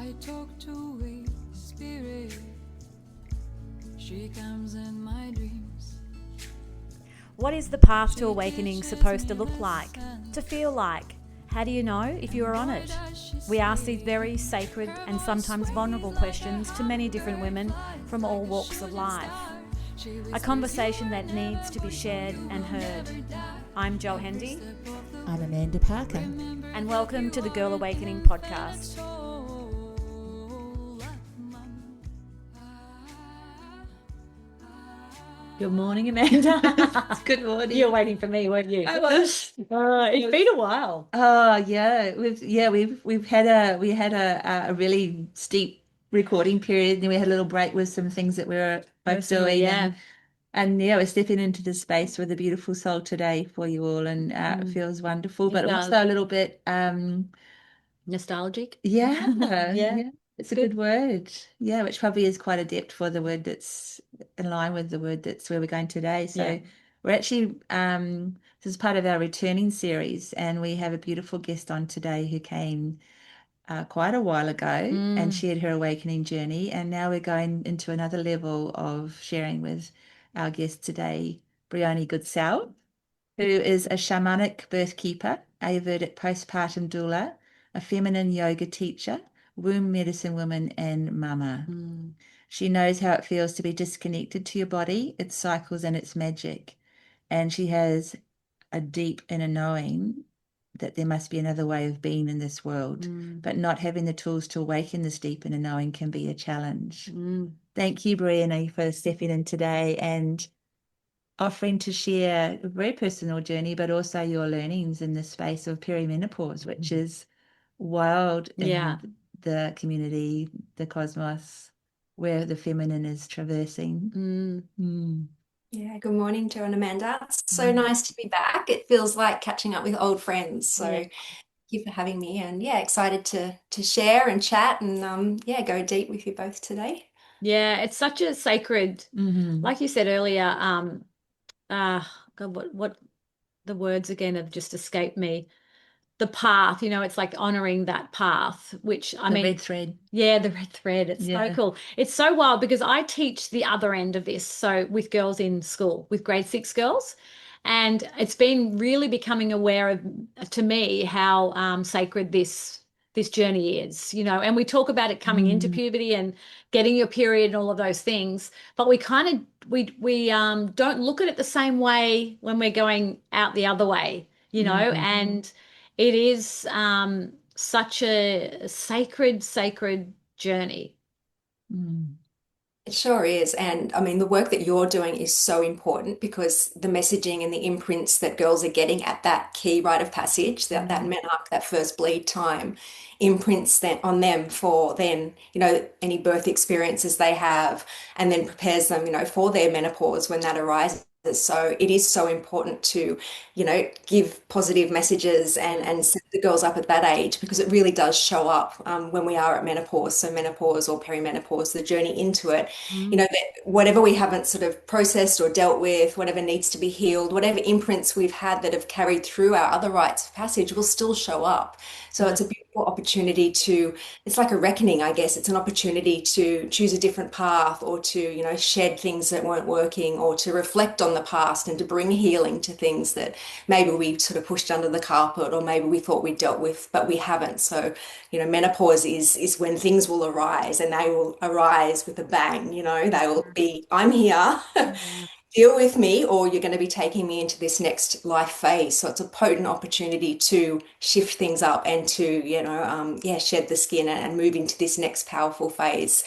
I talk to a spirit. She comes in my dreams. What is the path to awakening supposed to look like, to feel like? How do you know if you are on it? We ask these very sacred and sometimes vulnerable questions to many different women from all walks of life. A conversation that needs to be shared and heard. I'm Jo Hendy. I'm Amanda Parker. And welcome to the Girl Awakening podcast. Good morning, Amanda. Good morning. You were waiting for me, weren't you? I was. It's been a while. Oh yeah, we've had a really steep recording period, and then we had a little break with some things that we were both doing. Yeah. And we're stepping into the space with a beautiful soul today for you all, and it feels wonderful, but also a little bit Nostalgic. yeah. It's a good word. Yeah, which probably is quite adept for the word that's in line with the word that's where we're going today. So we're actually this is part of our returning series, and we have a beautiful guest on today who came quite a while ago and shared her awakening journey. And now we're going into another level of sharing with our guest today, Briony Goodsell, who is a shamanic birth keeper, Ayurvedic postpartum doula, a feminine yoga teacher, womb medicine woman, and mama. She knows how it feels to be disconnected to your body, its cycles and its magic. And she has a deep inner knowing that there must be another way of being in this world, but not having the tools to awaken this deep inner knowing can be a challenge. Thank you, Briony, for stepping in today and offering to share a very personal journey, but also your learnings in the space of perimenopause, which is wild in the community, the cosmos, where the feminine is traversing. Yeah, good morning, Jo and Amanda. It's so nice to be back. It feels like catching up with old friends. So thank you for having me, and excited to share and chat and go deep with you both today. Yeah, it's such a sacred, like you said earlier, God, what the words again have just escaped me. The path, it's like honoring that path, which I mean, the red thread. Yeah, the red thread. It's so cool. It's so wild because I teach the other end of this. So with girls in school, with grade 6 girls, and it's been really becoming aware of, to me, how sacred this journey is, and we talk about it coming into puberty and getting your period and all of those things, but we kind of we don't look at it the same way when we're going out the other way, and it is such a sacred journey. It sure is. And I mean, the work that you're doing is so important because the messaging and the imprints that girls are getting at that key rite of passage, that menarche, that first bleed time, imprints on them for then, any birth experiences they have, and then prepares them, for their menopause when that arises. So it is so important to, give positive messages and set the girls up at that age, because it really does show up when we are at menopause. So menopause or perimenopause, the journey into it, that whatever we haven't sort of processed or dealt with, whatever needs to be healed, whatever imprints we've had that have carried through our other rites of passage will still show up. So it's a beautiful opportunity it's like a reckoning, I guess. It's an opportunity to choose a different path, or to, shed things that weren't working, or to reflect on the past and to bring healing to things that maybe we sort of pushed under the carpet, or maybe we thought we dealt with, but we haven't. So, menopause is when things will arise, and they will arise with a bang, they will be, I'm here. Deal with me, or you're going to be taking me into this next life phase. So it's a potent opportunity to shift things up and to, shed the skin and move into this next powerful phase,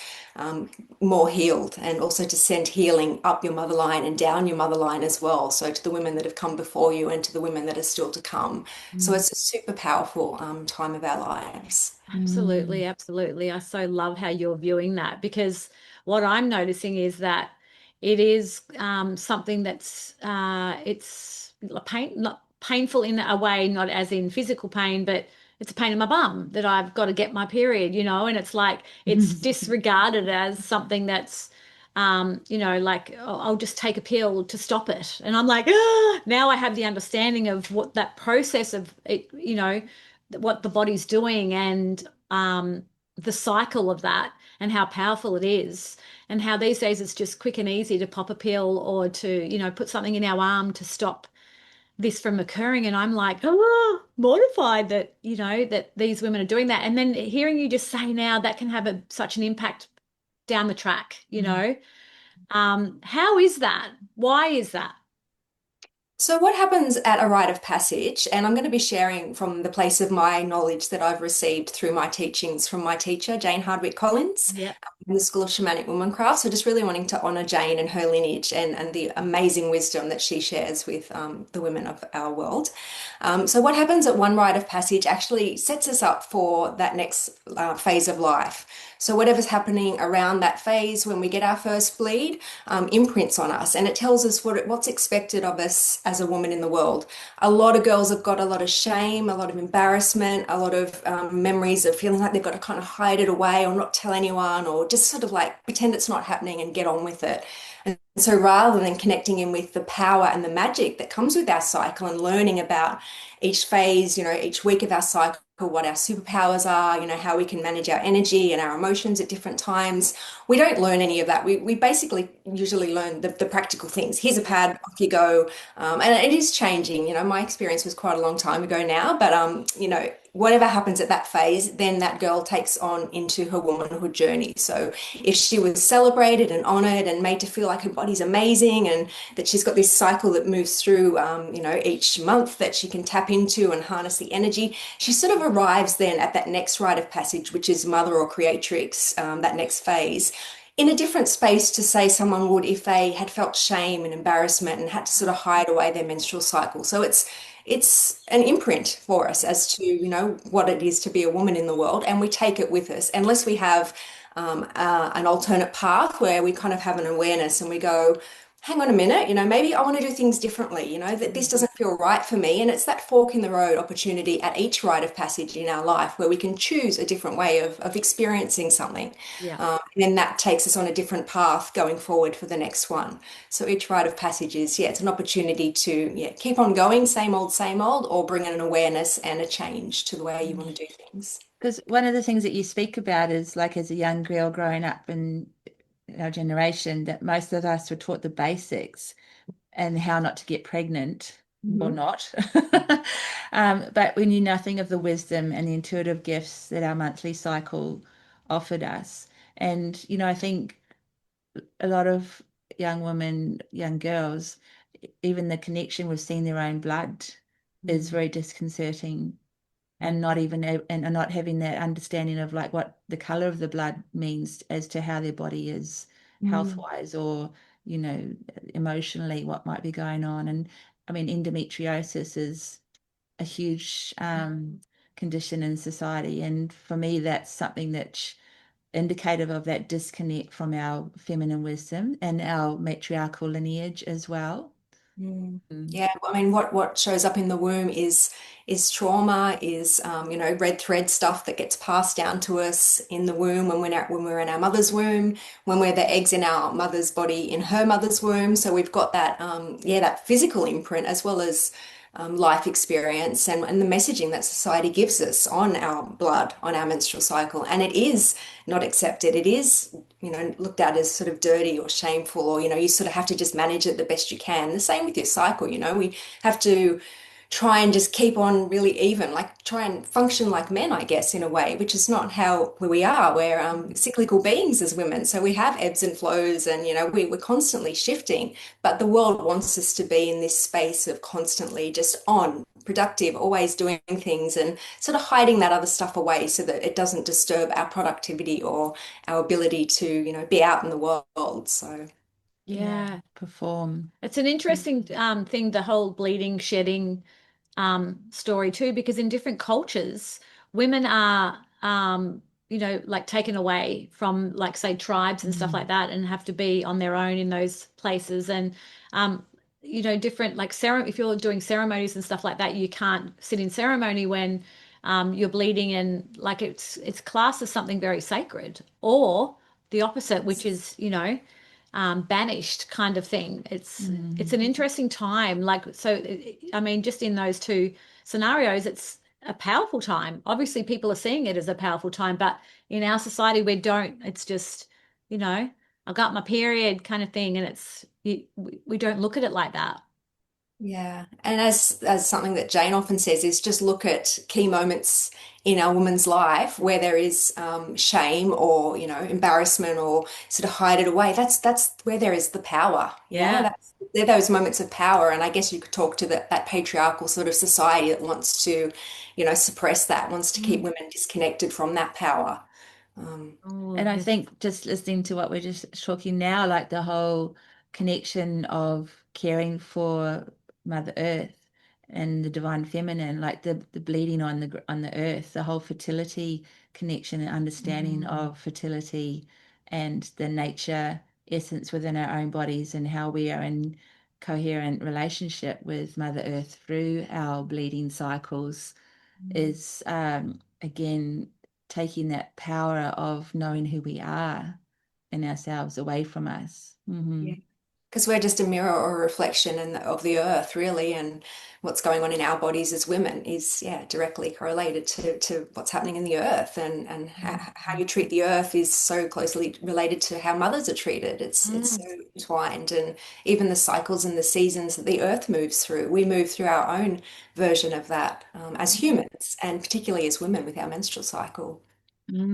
more healed, and also to send healing up your mother line and down your mother line as well. So to the women that have come before you and to the women that are still to come. So it's a super powerful time of our lives. Absolutely. I so love how you're viewing that, because what I'm noticing is that it is something that's it's not painful in a way, not as in physical pain, but it's a pain in my bum that I've got to get my period, and it's like it's disregarded as something that's like, oh, I'll just take a pill to stop it. And I'm like, now I have the understanding of what that process of it, what the body's doing, and the cycle of that and how powerful it is, and how these days it's just quick and easy to pop a pill or to, put something in our arm to stop this from occurring. And I'm like, oh, mortified that, that these women are doing that. And then hearing you just say now that can have such an impact down the track, how is that? Why is that? So, what happens at a rite of passage, and I'm going to be sharing from the place of my knowledge that I've received through my teachings from my teacher, Jane Hardwick Collins, Yeah. in the School of Shamanic Womancraft. So, just really wanting to honor Jane and her lineage and the amazing wisdom that she shares with the women of our world. So, what happens at one rite of passage actually sets us up for that next phase of life. So, whatever's happening around that phase when we get our first bleed imprints on us, and it tells us what's expected of us as a woman in the world. A lot of girls have got a lot of shame, a lot of embarrassment, a lot of memories of feeling like they've got to kind of hide it away or not tell anyone, or just sort of like pretend it's not happening and get on with it. And so rather than connecting in with the power and the magic that comes with our cycle and learning about each phase, each week of our cycle, what our superpowers are, how we can manage our energy and our emotions at different times, we don't learn any of that. We basically usually learn the practical things. Here's a pad, off you go. And it is changing. My experience was quite a long time ago now, but whatever happens at that phase, then that girl takes on into her womanhood journey. So if she was celebrated and honored and made to feel like her body's amazing and that she's got this cycle that moves through, each month that she can tap into and harness the energy, she sort of arrives then at that next rite of passage, which is mother or creatrix, that next phase, in a different space to say someone would if they had felt shame and embarrassment and had to sort of hide away their menstrual cycle. So it's an imprint for us as to what it is to be a woman in the world, and we take it with us unless we have an alternate path where we kind of have an awareness and we go, hang on a minute, maybe I want to do things differently, that this doesn't feel right for me. And it's that fork in the road opportunity at each rite of passage in our life where we can choose a different way of experiencing something. Yeah. And then that takes us on a different path going forward for the next one. So each rite of passage is, it's an opportunity to keep on going, same old, or bring in an awareness and a change to the way you want to do things. Because one of the things that you speak about is like as a young girl growing up in our generation, that most of us were taught the basics and how not to get pregnant or not. But we knew nothing of the wisdom and the intuitive gifts that our monthly cycle offered us. And, I think a lot of young women, young girls, even the connection with seeing their own blood is very disconcerting. And not even and not having that understanding of like what the color of the blood means as to how their body is health-wise or emotionally what might be going on. And I mean, endometriosis is a huge condition in society, and for me that's something that's indicative of that disconnect from our feminine wisdom and our matriarchal lineage as well. Yeah, I mean, what shows up in the womb is trauma, is red thread stuff that gets passed down to us in the womb when we're in our mother's womb, when we're the eggs in our mother's body in her mother's womb. So we've got that that physical imprint as well as life experience and the messaging that society gives us on our blood, on our menstrual cycle, and it is not accepted. It is looked at as sort of dirty or shameful, or you sort of have to just manage it the best you can. The same with your cycle. We have to try and just keep on really even, like try and function like men, I guess, in a way, which is not how we are. We're cyclical beings as women, so we have ebbs and flows, and we're constantly shifting. But the world wants us to be in this space of constantly just on, productive, always doing things, and sort of hiding that other stuff away so that it doesn't disturb our productivity or our ability to be out in the world. So perform. It's an interesting thing, the whole bleeding, shedding story too, because in different cultures, women are, like taken away from, like, say, tribes and stuff like that, and have to be on their own in those places. And, different, like, if you're doing ceremonies and stuff like that, you can't sit in ceremony when you're bleeding, and like it's classed as something very sacred, or the opposite, which is, banished kind of thing. It's an interesting time. Like, so, I mean, just in those two scenarios, it's a powerful time. Obviously, people are seeing it as a powerful time, but in our society, we don't. It's just, I got my period kind of thing, and we don't look at it like that. Yeah, and as something that Jane often says is just look at key moments in a woman's life where there is shame or embarrassment or sort of hide it away. That's where there is the power. Yeah. They're those moments of power, and I guess you could talk to that patriarchal sort of society that wants to suppress that, wants to keep women disconnected from that power. Oh, And I yes. think just listening to what we're just talking now, like the whole connection of caring for Mother Earth and the divine feminine, like the bleeding on the earth, the whole fertility connection and understanding of fertility and the nature essence within our own bodies and how we are in coherent relationship with Mother Earth through our bleeding cycles is again taking that power of knowing who we are in ourselves away from us. Yeah. Because we're just a mirror or a reflection of the earth, really, and what's going on in our bodies as women is, directly correlated to what's happening in the earth, and how you treat the earth is so closely related to how mothers are treated. It's so entwined, and even the cycles and the seasons that the earth moves through, we move through our own version of that as humans, and particularly as women with our menstrual cycle.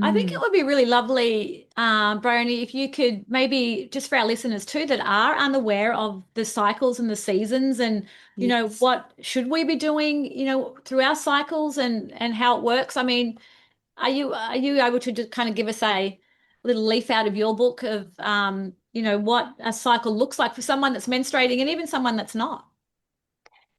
I think it would be really lovely, Bryony, if you could maybe just for our listeners too that are unaware of the cycles and the seasons and, Yes. what should we be doing, through our cycles and how it works. I mean, are you able to just kind of give us a little leaf out of your book of, what a cycle looks like for someone that's menstruating and even someone that's not?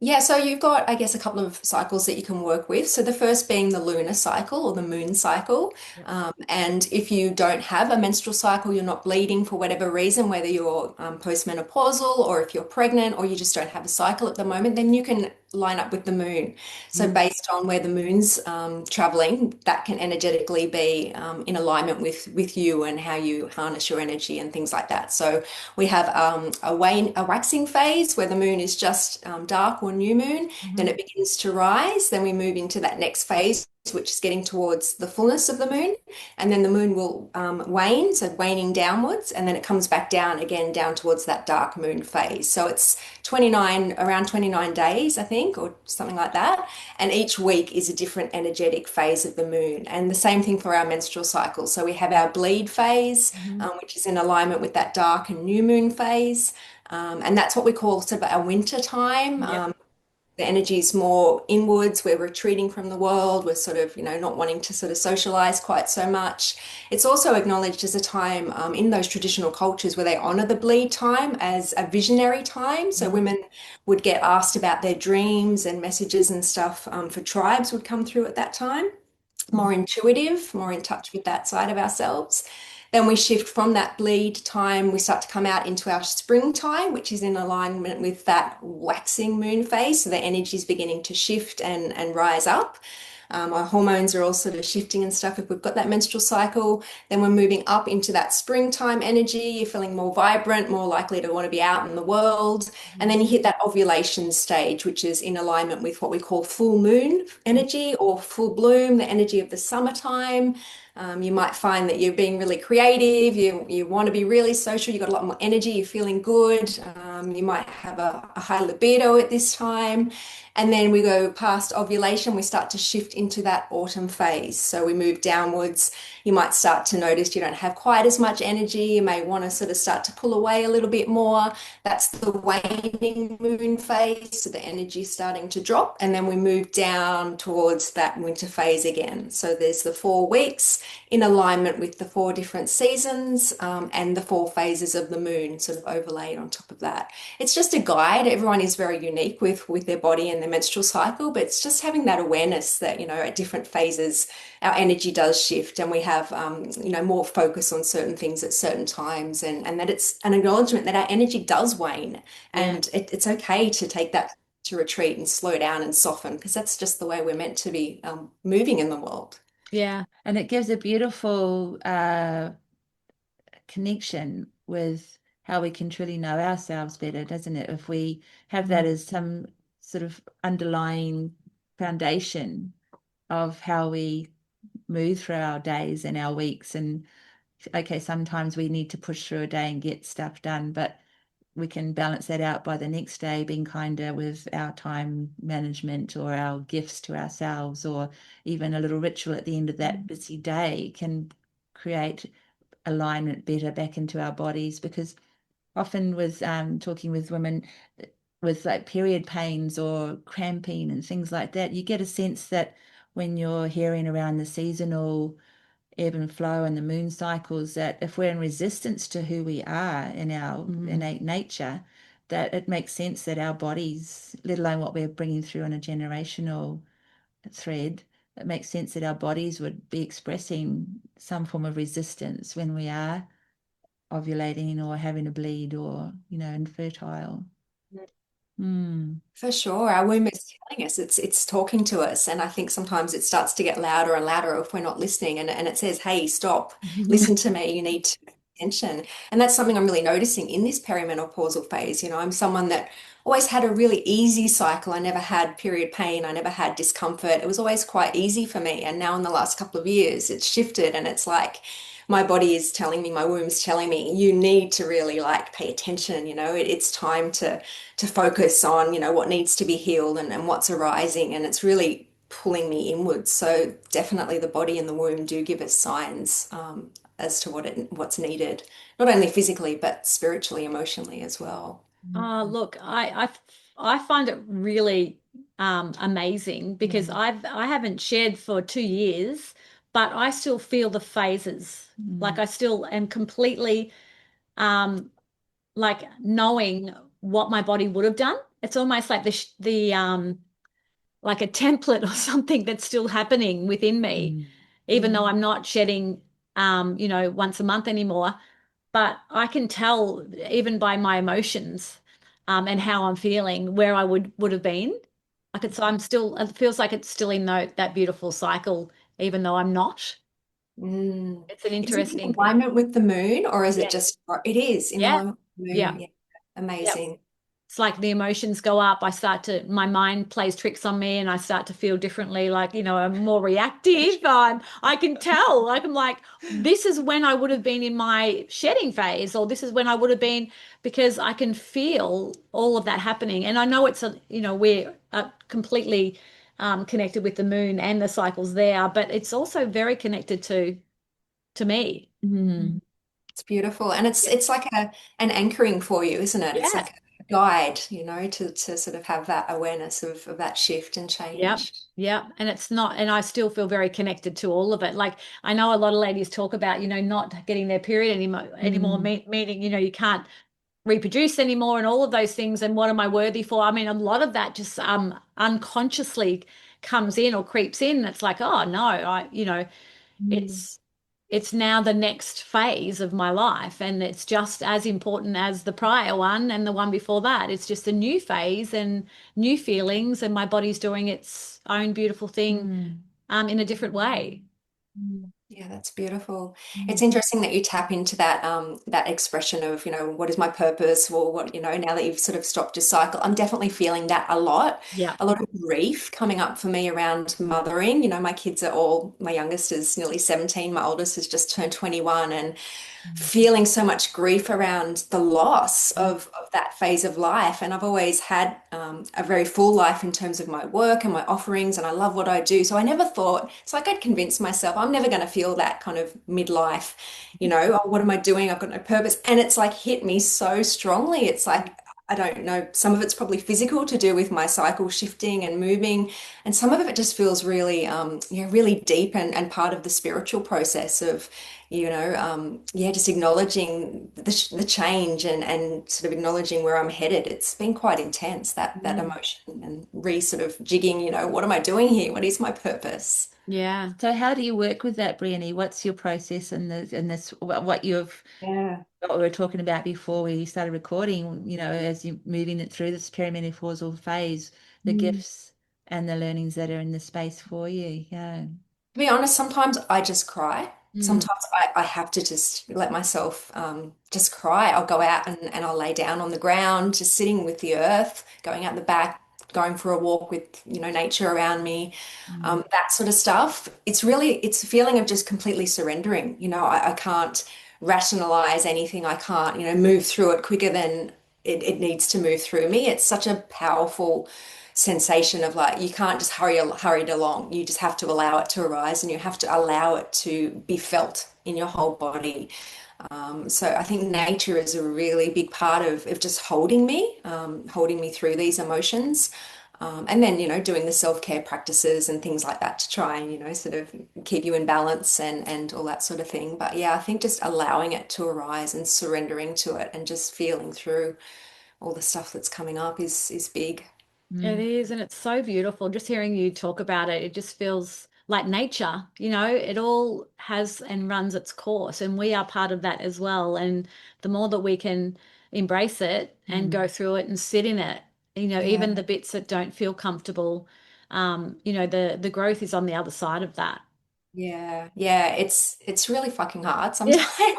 Yeah, so you've got, I guess, a couple of cycles that you can work with. So the first being the lunar cycle or the moon cycle. Yep. And if you don't have a menstrual cycle, you're not bleeding for whatever reason, whether you're postmenopausal or if you're pregnant or you just don't have a cycle at the moment, then you can line up with the moon. So based on where the moon's traveling, that can energetically be in alignment with you and how you harness your energy and things like that. So we have a waxing phase where the moon is just dark or new moon, then it begins to rise, then we move into that next phase, which is getting towards the fullness of the moon, and then the moon will wane, so waning downwards, and then it comes back down again, down towards that dark moon phase. So it's around 29 days, I think, or something like that, and each week is a different energetic phase of the moon, and the same thing for our menstrual cycle. So we have our bleed phase, which is in alignment with that dark and new moon phase, and that's what we call sort of our winter time. Yep. The energy is more inwards. We're retreating from the world. We're sort of, not wanting to sort of socialize quite so much. It's also acknowledged as a time in those traditional cultures where they honor the bleed time as a visionary time. So women would get asked about their dreams and messages and stuff for tribes would come through at that time. More intuitive, more in touch with that side of ourselves. Then we shift from that bleed time, we start to come out into our springtime, which is in alignment with that waxing moon phase. So the energy is beginning to shift and rise up. Our hormones are all sort of shifting and stuff if we've got that menstrual cycle. Then we're moving up into that springtime energy. You're feeling more vibrant, more likely to want to be out in the world. And then you hit that ovulation stage, which is in alignment with what we call full moon energy or full bloom, the energy of the summertime. You might find that you're being really creative, you want to be really social, you've got a lot more energy, you're feeling good. You might have a high libido at this time. And then we go past ovulation, we start to shift into that autumn phase. So we move downwards. You might start to notice you don't have quite as much energy. You may want to sort of start to pull away a little bit more. That's the waning moon phase. So the energy is starting to drop. And then we move down towards that winter phase again. So there's the 4 weeks in alignment with the 4 different seasons and the 4 phases of the moon sort of overlaid on top of that. It's just a guide. Everyone is very unique with their body and their menstrual cycle, but it's just having that awareness that, at different phases, our energy does shift and we have, more focus on certain things at certain times and that it's an acknowledgement that our energy does wane and it's okay to take that to retreat and slow down and soften because that's just the way we're meant to be moving in the world. Yeah. And it gives a beautiful connection with how we can truly know ourselves better, doesn't it? If we have that as some sort of underlying foundation of how we move through our days and our weeks. And okay, sometimes we need to push through a day and get stuff done, but we can balance that out by the next day being kinder with our time management or our gifts to ourselves, or even a little ritual at the end of that busy day can create alignment better back into our bodies. Because often with talking with women with like period pains or cramping and things like that, you get a sense that when you're hearing around the seasonal ebb and flow and the moon cycles, that if we're in resistance to who we are in our innate nature, that it makes sense that our bodies, let alone what we're bringing through on a generational thread, it makes sense that our bodies would be expressing some form of resistance when we are ovulating or having a bleed or, infertile. For sure, our womb is telling us, it's talking to us, and I think sometimes it starts to get louder and louder if we're not listening, and it says, "Hey, stop, listen to me. You need to pay attention." And that's something I'm really noticing in this perimenopausal phase. I'm someone that always had a really easy cycle. I never had period pain. I never had discomfort. It was always quite easy for me. And now in the last couple of years, it's shifted, and it's like my body is telling me, my womb's telling me, you need to really like pay attention. It's time to focus on, what needs to be healed and what's arising. And it's really pulling me inwards. So definitely the body and the womb do give us signs as to what's needed, not only physically, but spiritually, emotionally as well. Look, I find it really amazing because I haven't shared for 2 years, but I still feel the phases. Like I still am completely like knowing what my body would have done. It's almost like the like a template or something that's still happening within me, even though I'm not shedding once a month anymore. But I can tell even by my emotions and how I'm feeling where I would have been. So I'm still, it feels like it's still in that beautiful cycle, even though I'm not. Mm. It's an Is it in interesting thing. alignment with the moon, or is it Yeah. just, it is in Yeah. alignment with the Yeah. moon? Yeah. Yeah. Amazing. It's like the emotions go up. My mind plays tricks on me and I start to feel differently. Like, I'm more reactive. I can tell. Like, I'm like, this is when I would have been in my shedding phase, or this is when I would have been, because I can feel all of that happening. And I know we're completely connected with the moon and the cycles there, but it's also very connected to me. It's beautiful. And it's like an anchoring for you, isn't it? It's Yeah. like a guide, to sort of have that awareness of that shift and Yep. change. Yep. And it's not, and I still feel very connected to all of it. Like I know a lot of ladies talk about, not getting their period anymore, meaning, you can't reproduce anymore and all of those things. And what am I worthy for? I mean, a lot of that just unconsciously comes in or creeps in. It's like, oh no, it's it's now the next phase of my life, and it's just as important as the prior one and the one before that. It's just a new phase and new feelings, and my body's doing its own beautiful thing in a different way. Yeah, that's beautiful. It's interesting that you tap into that expression of, what is my purpose, or what, now that you've sort of stopped your cycle. I'm definitely feeling that a lot. Yeah. A lot of grief coming up for me around mothering. My kids are all, my youngest is nearly 17, my oldest has just turned 21, and feeling so much grief around the loss of that phase of life. And I've always had a very full life in terms of my work and my offerings, and I love what I do. So I never thought, it's like I'd convinced myself I'm never going to feel that kind of midlife, oh, what am I doing? I've got no purpose. And it's like hit me so strongly. It's like, I don't know, some of it's probably physical to do with my cycle shifting and moving, and some of it just feels really, really deep and part of the spiritual process of, just acknowledging the change and sort of acknowledging where I'm headed. It's been quite intense, that emotion, and sort of jigging, what am I doing here? What is my purpose? Yeah. So how do you work with that, Briony? What's your process in this, what Yeah. we were talking about before we started recording, as you're moving it through this perimenopausal phase, the gifts and the learnings that are in the space for you? Yeah. To be honest, sometimes I just cry. Sometimes I have to just let myself just cry. I'll go out and I'll lay down on the ground, just sitting with the earth, going out the back, going for a walk with, nature around me, that sort of stuff. It's a feeling of just completely surrendering. I can't rationalize anything. I can't, move through it quicker than it needs to move through me. It's such a powerful sensation of like, you can't just hurry it along. You just have to allow it to arise, and you have to allow it to be felt in your whole body. So I think nature is a really big part of just holding me through these emotions. And then, doing the self-care practices and things like that to try and, sort of keep you in balance and all that sort of thing. But yeah, I think just allowing it to arise and surrendering to it and just feeling through all the stuff that's coming up is big. It is, and it's so beautiful. Just hearing you talk about it, it just feels like nature, it all has and runs its course, and we are part of that as well. And the more that we can embrace it and go through it and sit in it, Yeah. even the bits that don't feel comfortable, the growth is on the other side of that. Yeah. Yeah. It's really fucking hard Yeah. sometimes.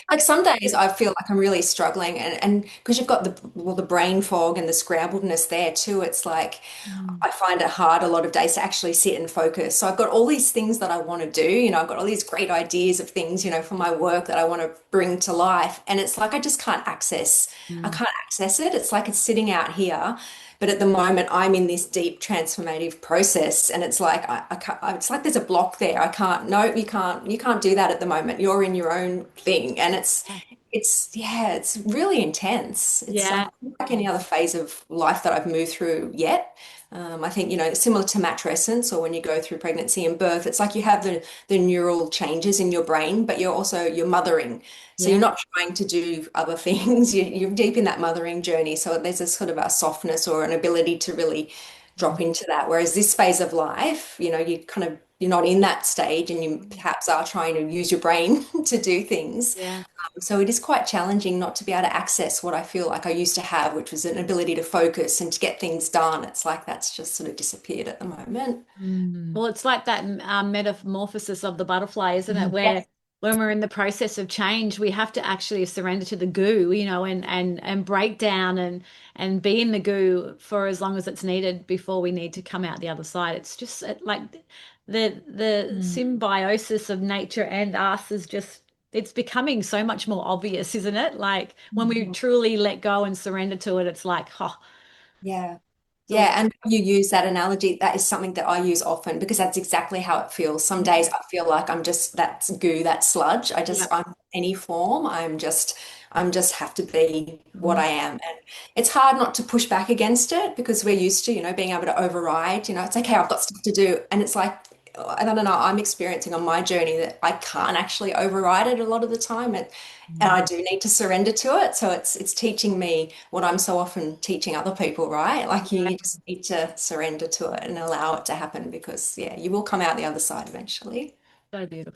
Like some days I feel like I'm really struggling, and because you've got the brain fog and the scrambledness there too, it's like I find it hard a lot of days to actually sit and focus. So I've got all these things that I want to do, I've got all these great ideas of things, for my work that I want to bring to life. And it's like I can't access it. It's like it's sitting out here. But at the moment, I'm in this deep transformative process, and it's like I can't, it's like there's a block there. I can't. No, you can't do that at the moment. You're in your own thing, and yeah, it's really intense. It's Yeah. not like any other phase of life that I've moved through yet. I think, similar to matrescence or when you go through pregnancy and birth, it's like you have the neural changes in your brain, but you're mothering. So you're Yeah. not trying to do other things. You're deep in that mothering journey. So there's a sort of a softness or an ability to really drop into that. Whereas this phase of life, you're not in that stage, and you perhaps are trying to use your brain to do things. Yeah. So it is quite challenging not to be able to access what I feel like I used to have, which was an ability to focus and to get things done. It's like that's just sort of disappeared at the moment. Well, it's like that metamorphosis of the butterfly, isn't it? Yes. Where when we're in the process of change, we have to actually surrender to the goo, and break down and be in the goo for as long as it's needed before we need to come out the other side. It's just like the symbiosis of nature and us is just it's becoming so much more obvious, isn't it? Like when we truly let go and surrender to it, it's like, oh, Yeah. it's all. Yeah, and you use that analogy. That is something that I use often because that's exactly how it feels. Some days I feel like I'm just that goo, that sludge. Yeah. I'm any form. I'm just have to be what I am. And it's hard not to push back against it because we're used to, being able to override, it's okay, I've got stuff to do. And it's like, I don't know, I'm experiencing on my journey that I can't actually override it a lot of the time. And I do need to surrender to it. So it's teaching me what I'm so often teaching other people, right? Like you just need to surrender to it and allow it to happen because yeah, you will come out the other side eventually. So beautiful.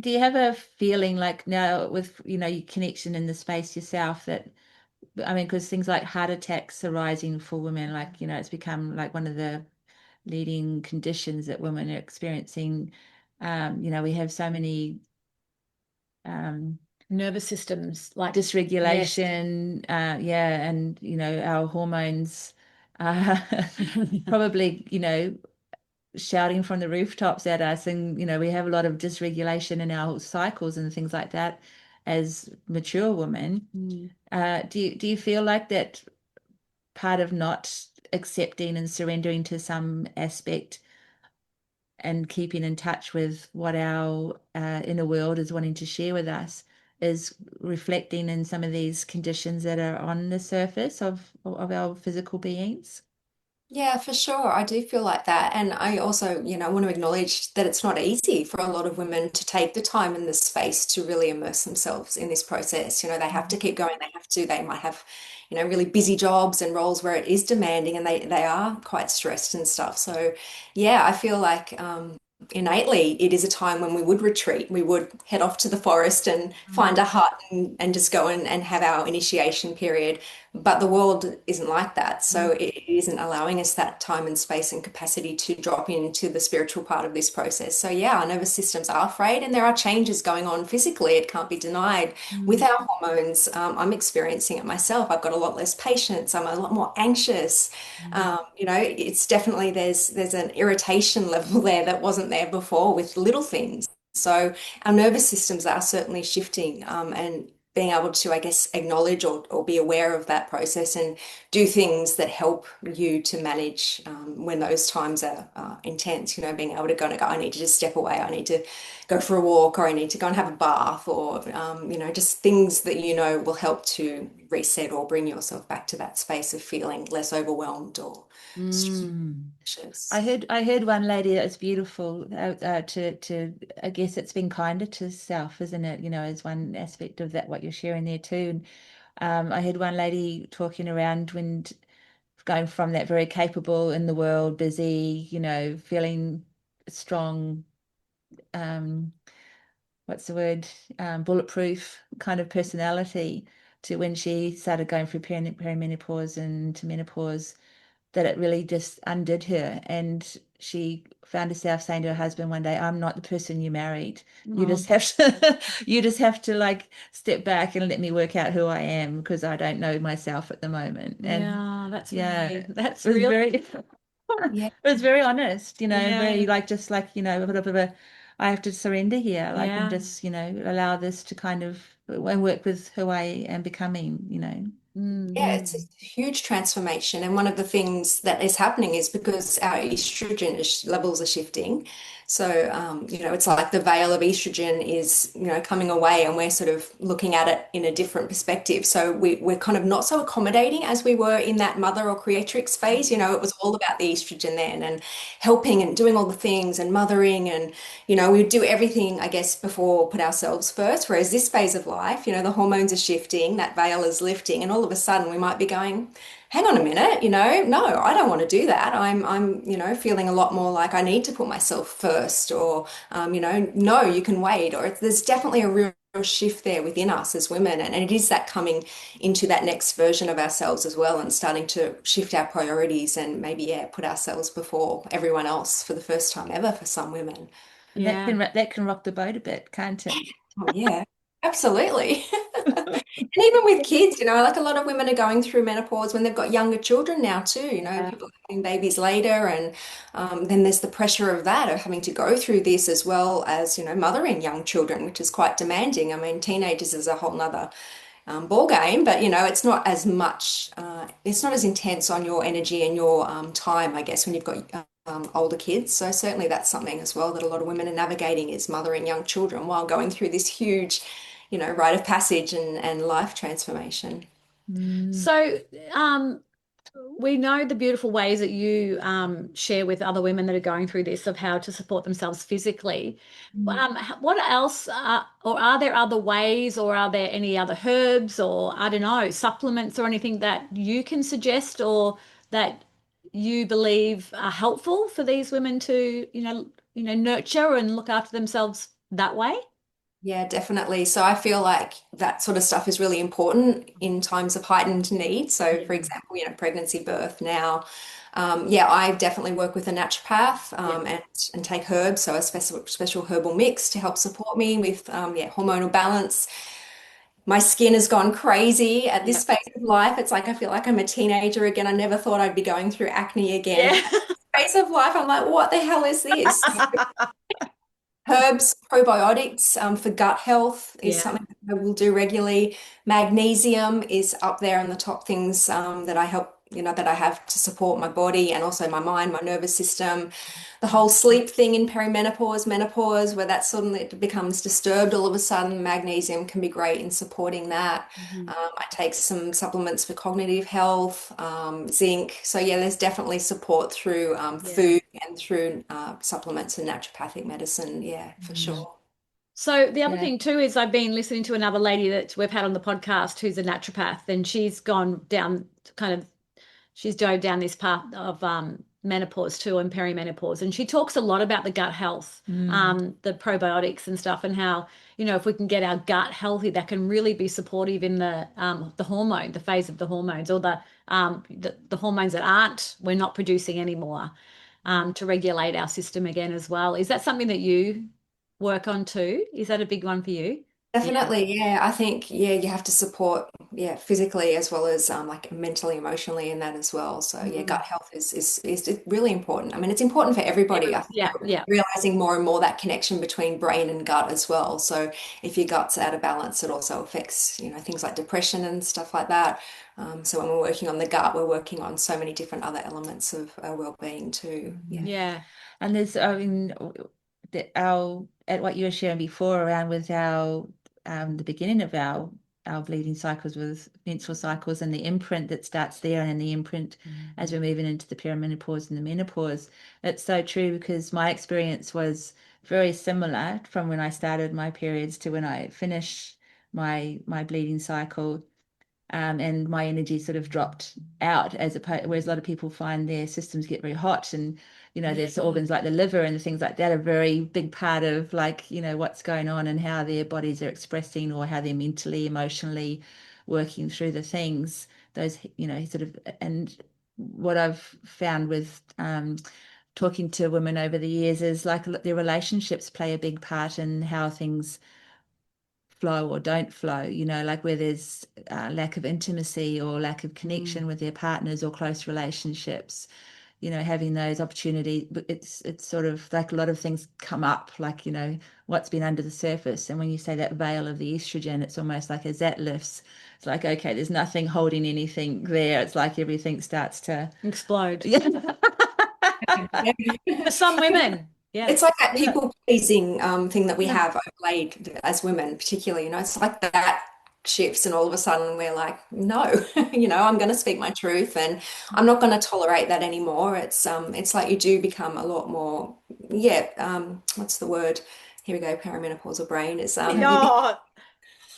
Do you have a feeling like now with, your connection in the space yourself that, I mean, because things like heart attacks are rising for women, like, it's become like one of the leading conditions that women are experiencing. We have so many Nervous systems, like yes. dysregulation, and our hormones probably, shouting from the rooftops at us, and we have a lot of dysregulation in our cycles and things like that as mature women. Do you feel like that part of not accepting and surrendering to some aspect and keeping in touch with what our inner world is wanting to share with us is reflecting in some of these conditions that are on the surface of our physical beings? Yeah, for sure. I do feel like that. And I also, want to acknowledge that it's not easy for a lot of women to take the time and the space to really immerse themselves in this process. They have to keep going. They might have, really busy jobs and roles where it is demanding and they are quite stressed and stuff. So yeah, I feel like innately it is a time when we would retreat. We would head off to the forest and find a hut and just go and have our initiation period. But the world isn't like that. So it isn't allowing us that time and space and capacity to drop into the spiritual part of this process. So yeah, our nervous systems are frayed and there are changes going on physically. It can't be denied with our hormones. I'm experiencing it myself. I've got a lot less patience. I'm a lot more anxious. It's definitely there's an irritation level there that wasn't there before with little things. So our nervous systems are certainly shifting, and being able to, I guess, acknowledge or be aware of that process and do things that help you to manage when those times are intense, being able to go and go, I need to just step away, I need to go for a walk, or I need to go and have a bath, or, just things that will help to reset or bring yourself back to that space of feeling less overwhelmed or anxious. I heard one lady that was beautiful to I guess it's being kinder to self, isn't it? As one aspect of that, what you're sharing there too. And I heard one lady talking around when going from that very capable in the world, busy, feeling strong, what's the word, bulletproof kind of personality, to when she started going through perimenopause and to menopause, that it really just undid her. And she found herself saying to her husband one day, I'm not the person you married. You just have to you just have to like step back and let me work out who I am, because I don't know myself at the moment. And that's it was very Yeah. it was very honest, and Yeah. very just a bit of a, I have to surrender here, and Yeah. just, allow this to kind of and work with who I am becoming. Yeah, it's a huge transformation. And one of the things that is happening is because our estrogen levels are shifting. So, it's like the veil of estrogen is, coming away, and we're sort of looking at it in a different perspective. So we're kind of not so accommodating as we were in that mother or creatrix phase. It was all about the estrogen then, and helping and doing all the things and mothering, and, we would do everything, I guess, before put ourselves first. Whereas this phase of life, the hormones are shifting, that veil is lifting, and all of a sudden we might be going, hang on a minute, no, I don't want to do that. I'm, feeling a lot more like I need to put myself first, or, no, you can wait. Or there's definitely a real shift there within us as women. And it is that coming into that next version of ourselves as well, and starting to shift our priorities and maybe, put ourselves before everyone else for the first time ever for some women. And that can rock the boat a bit, can't it? Oh, yeah, absolutely. And even with kids, like a lot of women are going through menopause when they've got younger children now too, people are having babies later, and then there's the pressure of that, of having to go through this, as well as, mothering young children, which is quite demanding. I mean, teenagers is a whole nother ball game, but it's not as much, it's not as intense on your energy and your time, I guess, when you've got older kids. So certainly that's something as well that a lot of women are navigating, is mothering young children while going through this huge, rite of passage and life transformation. So, we know the beautiful ways that you share with other women that are going through this, of how to support themselves physically. What else, or are there other ways, or are there any other herbs, or I don't know, supplements or anything that you can suggest, or that you believe are helpful for these women to, nurture and look after themselves that way? Yeah, definitely. So I feel like that sort of stuff is really important in times of heightened need. So, for example, pregnancy, birth now. I definitely work with a naturopath, and take herbs, so a special herbal mix to help support me with hormonal balance. My skin has gone crazy at this phase of life. It's like I feel like I'm a teenager again. I never thought I'd be going through acne again. Yeah. At this phase of life, I'm like, what the hell is this? Herbs, probiotics for gut health is something that I will do regularly. Magnesium is up there on the top things that I help, that I have to support my body and also my mind, my nervous system. The whole sleep thing in perimenopause, menopause, where that suddenly it becomes disturbed all of a sudden, magnesium can be great in supporting that. I take some supplements for cognitive health, zinc. So yeah, there's definitely support through food and through supplements and naturopathic medicine. Yeah, for sure. So the other thing too is I've been listening to another lady that we've had on the podcast who's a naturopath, and she's gone down she's dove down this path of menopause too and perimenopause, and she talks a lot about the gut health, the probiotics and stuff, and how, you know, if we can get our gut healthy, that can really be supportive in the hormone, the phase of the hormones, or the hormones that we're not producing anymore, to regulate our system again as well. Is that something that you work on too? Is that a big one for you? Definitely, yeah. I think, yeah, you have to support, yeah, physically as well as like mentally, emotionally in that as well. So yeah, gut health is really important. I mean, it's important for everybody. I think Yeah, we're yeah. realizing more and more that connection between brain and gut as well. So if your gut's out of balance, it also affects, you know, things like depression and stuff like that. So when we're working on the gut, we're working on so many different other elements of our well-being too. Yeah. Yeah. And there's, I mean, at what you were sharing before around with our the beginning of our bleeding cycles with menstrual cycles and the imprint that starts there, and then the imprint as we're moving into the perimenopause and the menopause. It's so true, because my experience was very similar from when I started my periods to when I finished my bleeding cycle. And my energy sort of dropped out, whereas a lot of people find their systems get very hot, and you know, there's organs like the liver and things like that are a very big part of, like, you know, what's going on and how their bodies are expressing, or how they're mentally, emotionally working through the things, those, you know, sort of. And what I've found with talking to women over the years is, like, their relationships play a big part in how things flow or don't flow, you know, like where there's lack of intimacy or lack of connection with their partners or close relationships, you know, having those opportunities. It's sort of like a lot of things come up, like, you know, what's been under the surface. And when you say that veil of the estrogen, it's almost like as that lifts, it's like, okay, there's nothing holding anything there. It's like everything starts to Explode. Yeah. For some women. Yeah. It's like that people pleasing thing that we have overlaid as women, particularly, you know, it's like that shifts and all of a sudden we're like, no, you know, I'm going to speak my truth and I'm not going to tolerate that anymore. It's like you do become a lot more, what's the word? Here we go, perimenopausal brain is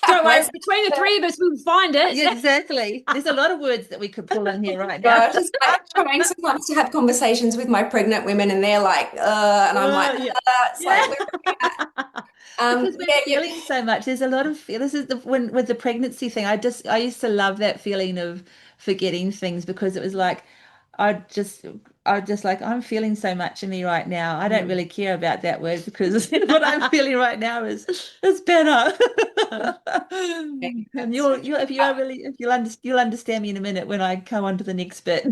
Don't worry, between the three of us, we'll find it. Yeah, exactly. There's a lot of words that we could pull in here right now. Gosh, it's like trying sometimes to have conversations with my pregnant women and they're like, and I'm like, it's like, because we're feeling so much. There's a lot of this is when with the pregnancy thing. I used to love that feeling of forgetting things, because it was like I just like, I'm feeling so much in me right now. I don't really care about that word, because what I'm feeling right now is better. And you'll understand me in a minute when I come on to the next bit.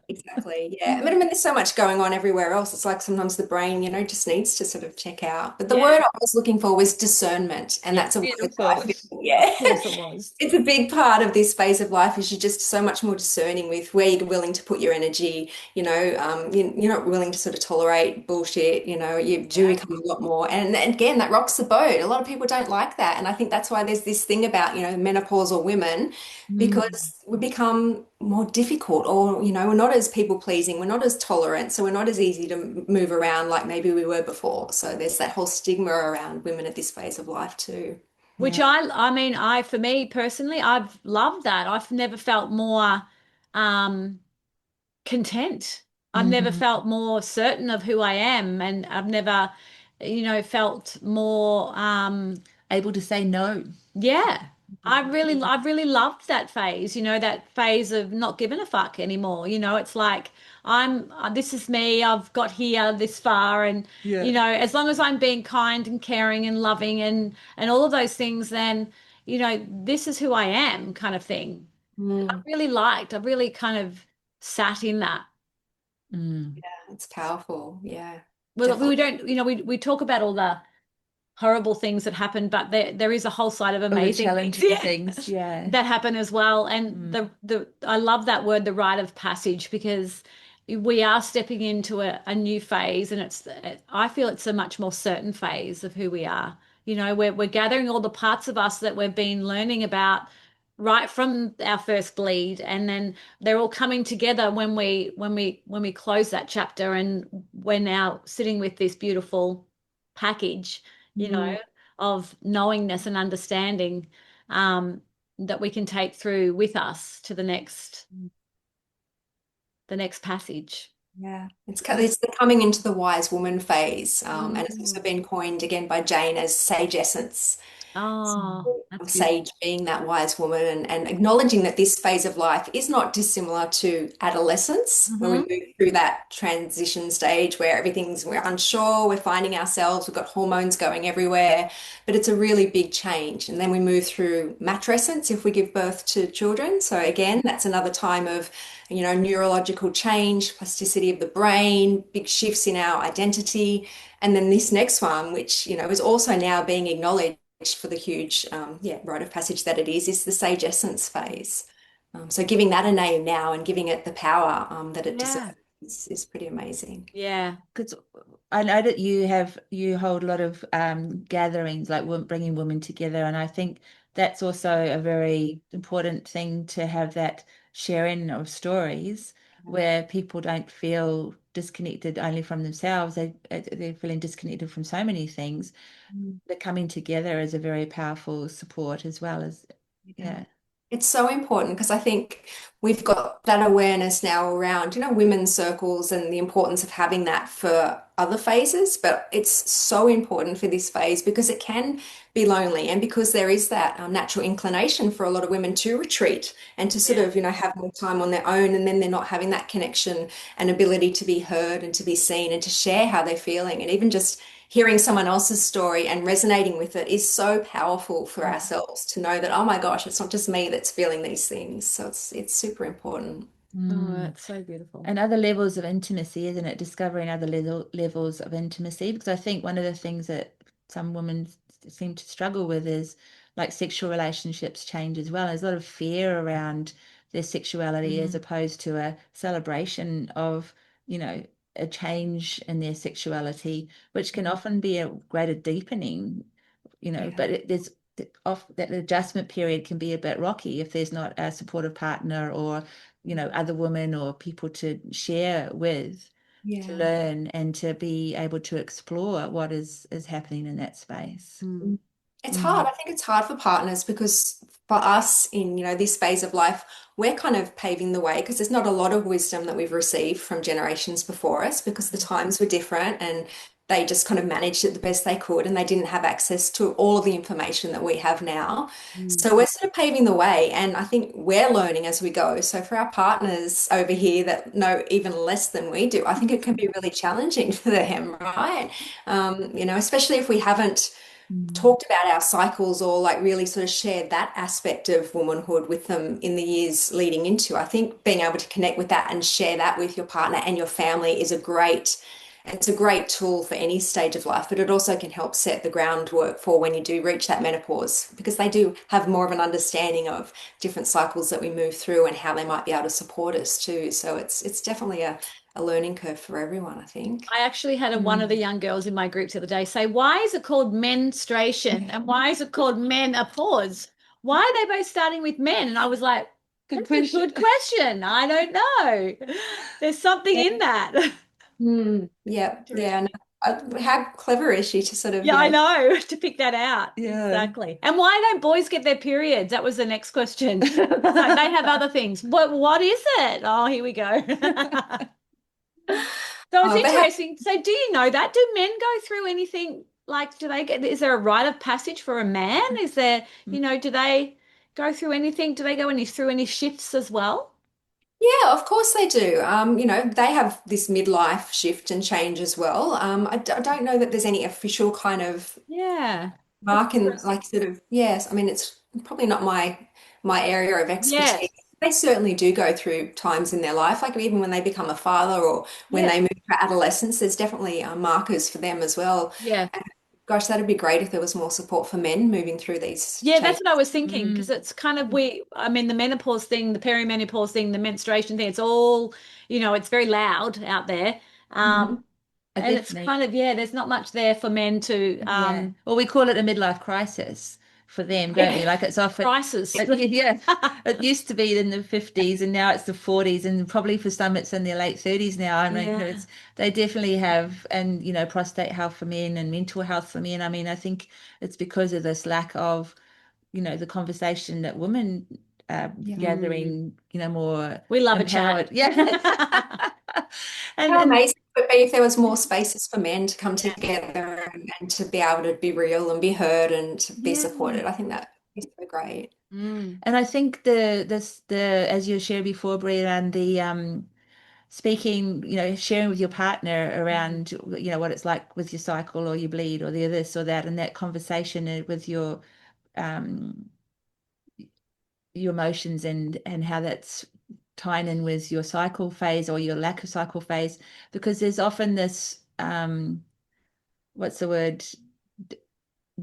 Exactly. Yeah. I mean, there's so much going on everywhere else. It's like sometimes the brain, you know, just needs to sort of check out. But the word I was looking for was discernment. And that's a word that I feel, Yes, it was. it's a big part of this phase of life, is you're just so much more discerning with where you're willing to put your energy. You know, you're not willing to sort of tolerate bullshit. You know, you do become a lot more. And again, that rocks the boat. A lot of people don't like that. And I think that's why there's this thing about, you know, menopausal women, because we become more difficult, or, you know, we're not as people pleasing, we're not as tolerant, so we're not as easy to move around like maybe we were before. So there's that whole stigma around women at this phase of life too. Which I mean, for me personally, I've loved that. I've never felt more content. I've never felt more certain of who I am, and I've never, you know, felt more able to say no. Yeah. I've really loved that phase, you know, that phase of not giving a fuck anymore. You know, it's like this is me, I've got here this far, and you know, as long as I'm being kind and caring and loving and all of those things, then, you know, this is who I am, kind of thing. I've really kind of sat in that. Yeah, it's powerful. Yeah, Well, we definitely. don't, you know, we talk about all the horrible things that happen, but there is a whole side of amazing challenging things that happen as well. And the I love that word, the rite of passage, because we are stepping into a new phase, and I feel it's a much more certain phase of who we are. You know, we're gathering all the parts of us that we've been learning about right from our first bleed, and then they're all coming together when we close that chapter, and we're now sitting with this beautiful package, you know, of knowingness and understanding, that we can take through with us to the next passage. Yeah, it's the coming into the wise woman phase, and it's also Mm. been coined again by Jane as sage essence. Oh, that's beautiful. Sage being that wise woman, and acknowledging that this phase of life is not dissimilar to adolescence, when we Hmm. move through that transition stage where we're unsure, we're finding ourselves, we've got hormones going everywhere, but it's a really big change. And then we move through matrescence if we give birth to children. So again, that's another time of, neurological change, plasticity of the brain, big shifts in our identity. And then this next one, which, is also now being acknowledged for the huge rite of passage that it is the sage essence phase. So giving that a name now and giving it the power that it deserves Yeah. is pretty amazing. Yeah. Because I know that you hold a lot of gatherings, like bringing women together, and I think that's also a very important thing, to have that sharing of stories where people don't feel disconnected only from themselves. They're feeling disconnected from so many things. The coming together is a very powerful support, as well as, yeah. It's so important because I think we've got that awareness now around, women's circles and the importance of having that for other phases. But it's so important for this phase because it can be lonely, and because there is that natural inclination for a lot of women to retreat and to sort Yeah. of, have more time on their own, and then they're not having that connection and ability to be heard and to be seen and to share how they're feeling. And even just hearing someone else's story and resonating with it is so powerful for ourselves to know that, oh my gosh, it's not just me that's feeling these things. So it's super important. Oh, Mm. that's so beautiful. And other levels of intimacy, isn't it? Discovering other levels of intimacy. Because I think one of the things that some women seem to struggle with is, like, sexual relationships change as well. There's a lot of fear around their sexuality, as opposed to a celebration of, a change in their sexuality, which can often be a greater deepening, Yeah. but there's off that adjustment period can be a bit rocky if there's not a supportive partner, or other women or people to share with, to Yeah. learn and to be able to explore what is happening in that space. Mm. It's hard. Mm. I think it's hard for partners because for us in, this phase of life, we're kind of paving the way because there's not a lot of wisdom that we've received from generations before us because the times were different and they just kind of managed it the best they could and they didn't have access to all of the information that we have now. Mm. So we're sort of paving the way, and I think we're learning as we go. So for our partners over here that know even less than we do, I think it can be really challenging for them, right? Especially if we haven't Mm. talked about our cycles or like really sort of shared that aspect of womanhood with them in the years leading into. I think being able to connect with that and share that with your partner and your family it's a great tool for any stage of life, but it also can help set the groundwork for when you do reach that menopause, because they do have more of an understanding of different cycles that we move through and how they might be able to support us too. So it's definitely a learning curve for everyone, I think. I actually had one of the young girls in my group the other day say, "Why is it called menstruation and why is it called menopause? Why are they both starting with men?" And I was like, Good "That's a question. good question. I don't know. There's something in that." Yeah, yeah. No, Interesting. how clever is she to sort of, Yeah, I know, to pick that out. Yeah. Exactly. And why don't boys get their periods? That was the next question. It's like they have other things. What is it? Oh, here we go. So it's they have. interesting. So do you know that? Do men go through anything like, is there a rite of passage for a man? Is there, do they go through anything? Do they go through any shifts as well? Yeah, of course they do. They have this midlife shift and change as well. I don't know that there's any official kind of Yeah. That's mark in interesting. like sort of, yes, I mean it's probably not my area of Yes. expertise. They certainly do go through times in their life, like even when they become a father or when Yes. they move to adolescence, there's definitely markers for them as well. Yeah. And gosh, that'd be great if there was more support for men moving through these Yeah, that's changes. what I was thinking because Mm. it's kind of I mean, the menopause thing, the perimenopause thing, the menstruation thing, it's all, it's very loud out there. Mhm. And it's Definitely. kind of, yeah, there's not much there for men to, Yeah. Well, we call it a midlife crisis for them, don't we? yeah, Like, it's often, crisis. yeah, it used to be in the 50s and now it's the 40s, and probably for some it's in their late 30s now. I mean, Yeah. they definitely have, and prostate health for men and mental health for men. I mean, I think it's because of this lack of, the conversation that women Yeah. Mm. gathering, more We love a chat. empowered. Yeah. And How and amazing would it be if there was more spaces for men to come together and to be able to be real and be heard and to be yeah. supported? I think that is so great. And I think the as you shared before, Brie, and the speaking, sharing with your partner around, what it's like with your cycle or your bleed or the this or that, and that conversation with um your emotions and how that's tying in with your cycle phase or your lack of cycle phase, because there's often this what's the word,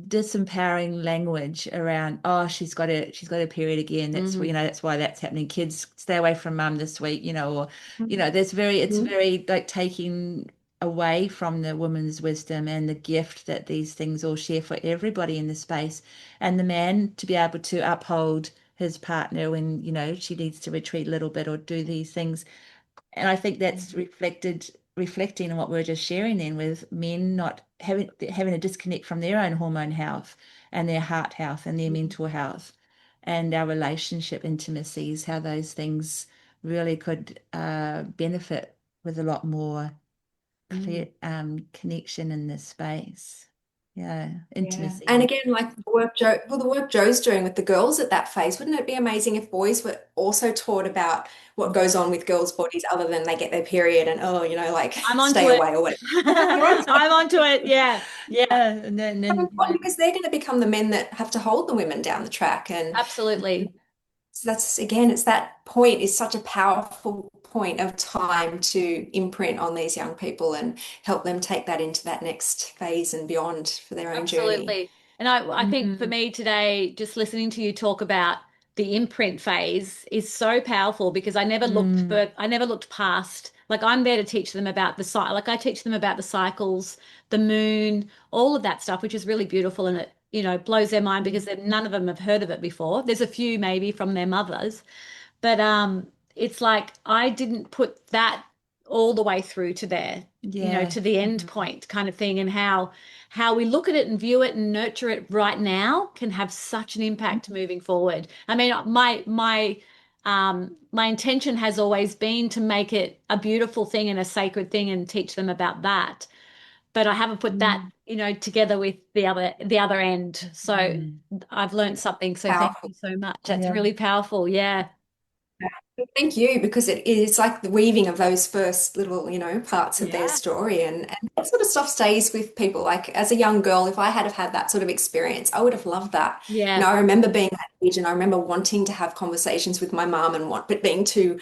disempowering language around, oh, she's got a period again, that's why that's happening, kids stay away from mum this week, or there's it's very like taking away from the woman's wisdom and the gift that these things all share for everybody in the space, and the man to be able to uphold his partner when she needs to retreat a little bit or do these things. And I think that's reflecting on what we are just sharing then, with men not having a disconnect from their own hormone health and their heart health and their mental health and our relationship intimacies, how those things really could benefit with a lot more clear connection in this space. Yeah, Yeah. And intimacy. again, like the work Joe's doing with the girls at that phase, wouldn't it be amazing if boys were also taught about what goes on with girls' bodies other than they get their period and, oh, like I'm stay onto it. away or whatever. I'm onto it. Yeah. Yeah. And then Because they're going to become the men that have to hold the women down the track. And Absolutely. so that's, again, it's that point is such a powerful point of time to imprint on these young people and help them take that into that next phase and beyond for their own journey. Absolutely. And I think for me today, just listening to you talk about the imprint phase is so powerful, because I never looked past, like I'm there to teach them about the cycle. Like I teach them about the cycles, the moon, all of that stuff, which is really beautiful. And it, blows their mind because none of them have heard of it before. There's a few maybe from their mothers, but it's like I didn't put that all the way through to there, yeah. to the end point kind of thing, and how we look at it and view it and nurture it right now can have such an impact moving forward. I mean, my intention has always been to make it a beautiful thing and a sacred thing and teach them about that. But I haven't put that, together with the other end. So I've learned something. So thank Powerful. you so much. That's Yeah. really powerful. Yeah. Thank you, because it's like the weaving of those first little, parts of their Yeah. story, and that sort of stuff stays with people. Like as a young girl, if I had have had that sort of experience, I would have loved that. Yeah. I remember being that age, and I remember wanting to have conversations with my mum but being too,